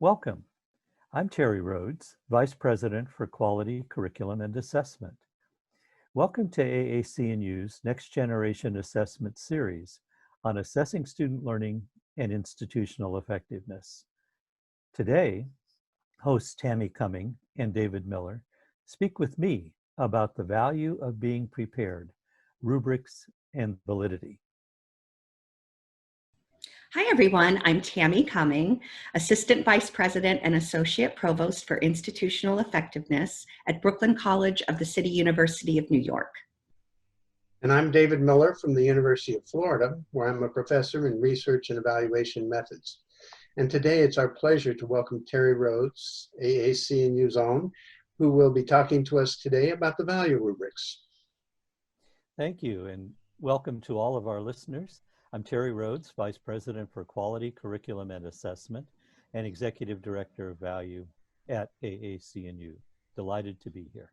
Welcome. I'm Terry Rhodes, Vice President for Quality, Curriculum, and Assessment. Welcome to AAC&U's Next Generation Assessment Series on assessing student learning and institutional effectiveness. Today, hosts Tammy Cumming and David Miller speak with me about the value of being prepared, rubrics, and validity. Hi, everyone. I'm Tammy Cumming, Assistant Vice President and Associate Provost for Institutional Effectiveness at Brooklyn College of the City University of New York. And I'm David Miller from the University of Florida, where I'm a professor in research and evaluation methods. And today it's our pleasure to welcome Terry Rhodes, AAC&U's own, who will be talking to us today about the value rubrics. Thank you, and welcome to all of our listeners. I'm Terry Rhodes, Vice President for Quality, Curriculum, and Assessment, and Executive Director of Value at AAC&U. Delighted to be here.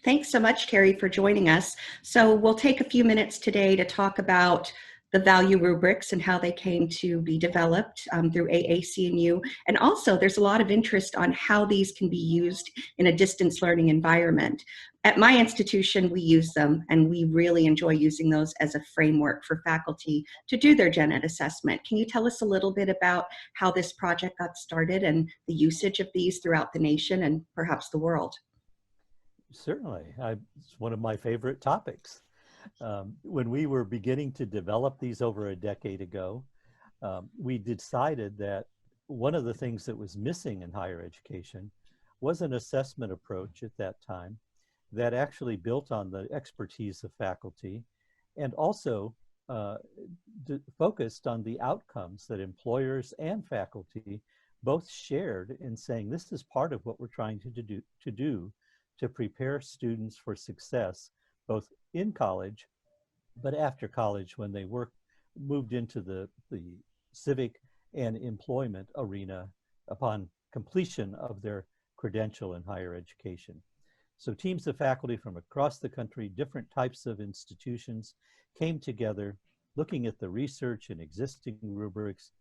Thanks so much, Terry, for joining us. So we'll take a few minutes today to talk about the value rubrics and how they came to be developed through AAC&U. And also, there's a lot of interest on how these can be used in a distance learning environment. At my institution, we use them, and we really enjoy using those as a framework for faculty to do their gen ed assessment. Can you tell us a little bit about how this project got started and the usage of these throughout the nation and perhaps the world? Certainly. It's one of my favorite topics. When we were beginning to develop these over a decade ago, we decided that one of the things that was missing in higher education was an assessment approach at that time that actually built on the expertise of faculty and also focused on the outcomes that employers and faculty both shared in saying this is part of what we're trying to do to prepare students for success, both in college, but after college when they moved into the civic and employment arena upon completion of their credential in higher education. So teams of faculty from across the country, different types of institutions, came together looking at the research and existing rubrics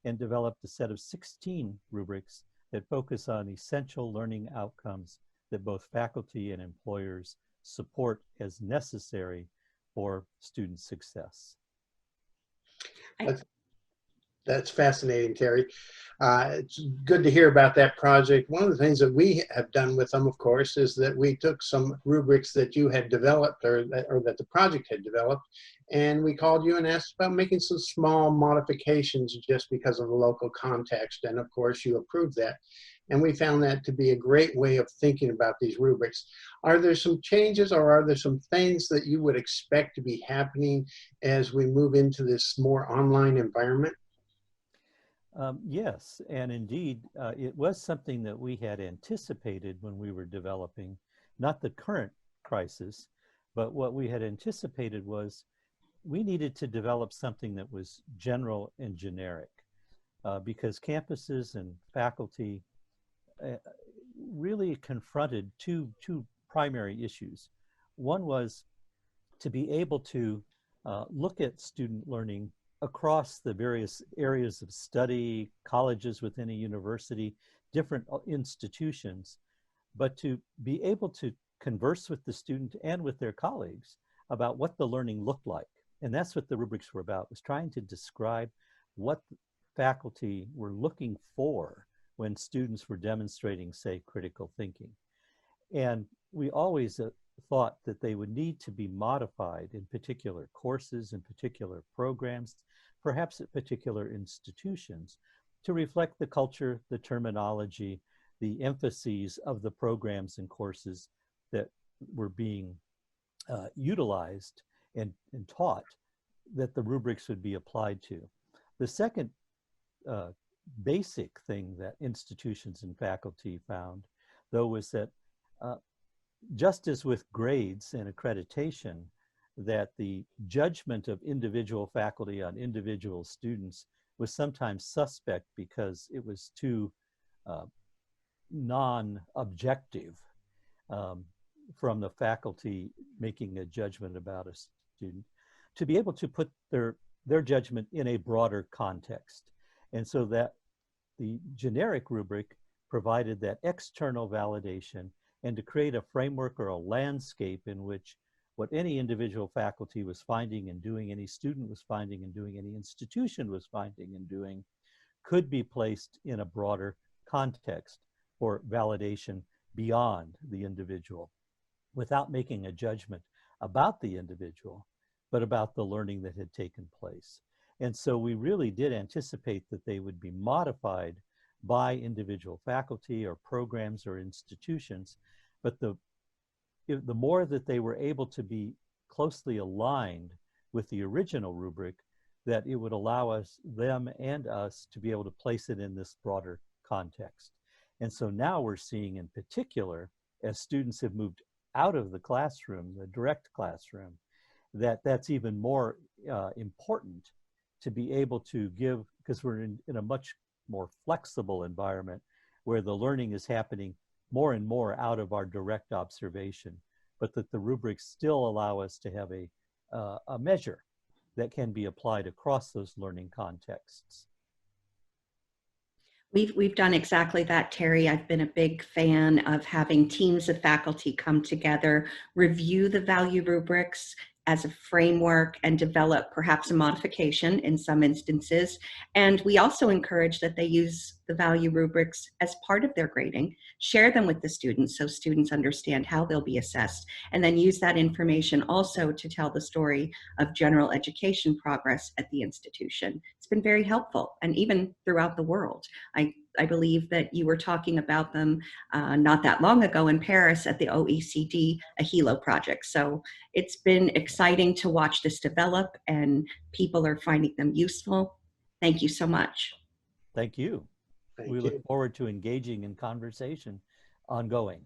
and developed a set of 16 rubrics that focus on essential learning outcomes that both faculty and employers support as necessary for student success. That's fascinating, Terry. It's good to hear about that project. One of the things that we have done with them, of course, is that we took some rubrics that you had developed or that the project had developed, and we called you and asked about making some small modifications just because of the local context. And of course, you approved that. And we found that to be a great way of thinking about these rubrics. Are there some changes or are there some things that you would expect to be happening as we move into this more online environment? Yes, and indeed, it was something that we had anticipated when we were developing, not the current crisis, but what we had anticipated was we needed to develop something that was general and generic because campuses and faculty really confronted two primary issues. One was to be able to look at student learning across the various areas of study, colleges within a university, different institutions, but to be able to converse with the student and with their colleagues about what the learning looked like. And that's what the rubrics were about, was trying to describe what faculty were looking for when students were demonstrating, say, critical thinking. And we always thought that they would need to be modified in particular courses, in particular programs, perhaps at particular institutions, to reflect the culture, the terminology, the emphases of the programs and courses that were being utilized and taught that the rubrics would be applied to. The second basic thing that institutions and faculty found, though, was that just as with grades and accreditation, that the judgment of individual faculty on individual students was sometimes suspect because it was too non-objective from the faculty making a judgment about a student, to be able to put their judgment in a broader context. And so that the generic rubric provided that external validation and to create a framework or a landscape in which what any individual faculty was finding and doing, any student was finding and doing, any institution was finding and doing, could be placed in a broader context for validation beyond the individual without making a judgment about the individual, but about the learning that had taken place. And so we really did anticipate that they would be modified by individual faculty or programs or institutions, but the more that they were able to be closely aligned with the original rubric, that it would allow us, them and us, to be able to place it in this broader context. And so now we're seeing in particular, as students have moved out of the classroom, the direct classroom, that that's even more important to be able to give, because we're in a much more flexible environment where the learning is happening more and more out of our direct observation, but that the rubrics still allow us to have a measure that can be applied across those learning contexts. We've done exactly that, Terry. I've been a big fan of having teams of faculty come together, review the value rubrics as a framework, and develop perhaps a modification in some instances. And we also encourage that they use the value rubrics as part of their grading, share them with the students so students understand how they'll be assessed, and then use that information also to tell the story of general education progress at the institution. It's been very helpful, and even throughout the world. I believe that you were talking about them not that long ago in Paris at the OECD AHELO project. So it's been exciting to watch this develop, and people are finding them useful. Thank you so much. Thank you. Thank We you. look forward to engaging in conversation ongoing.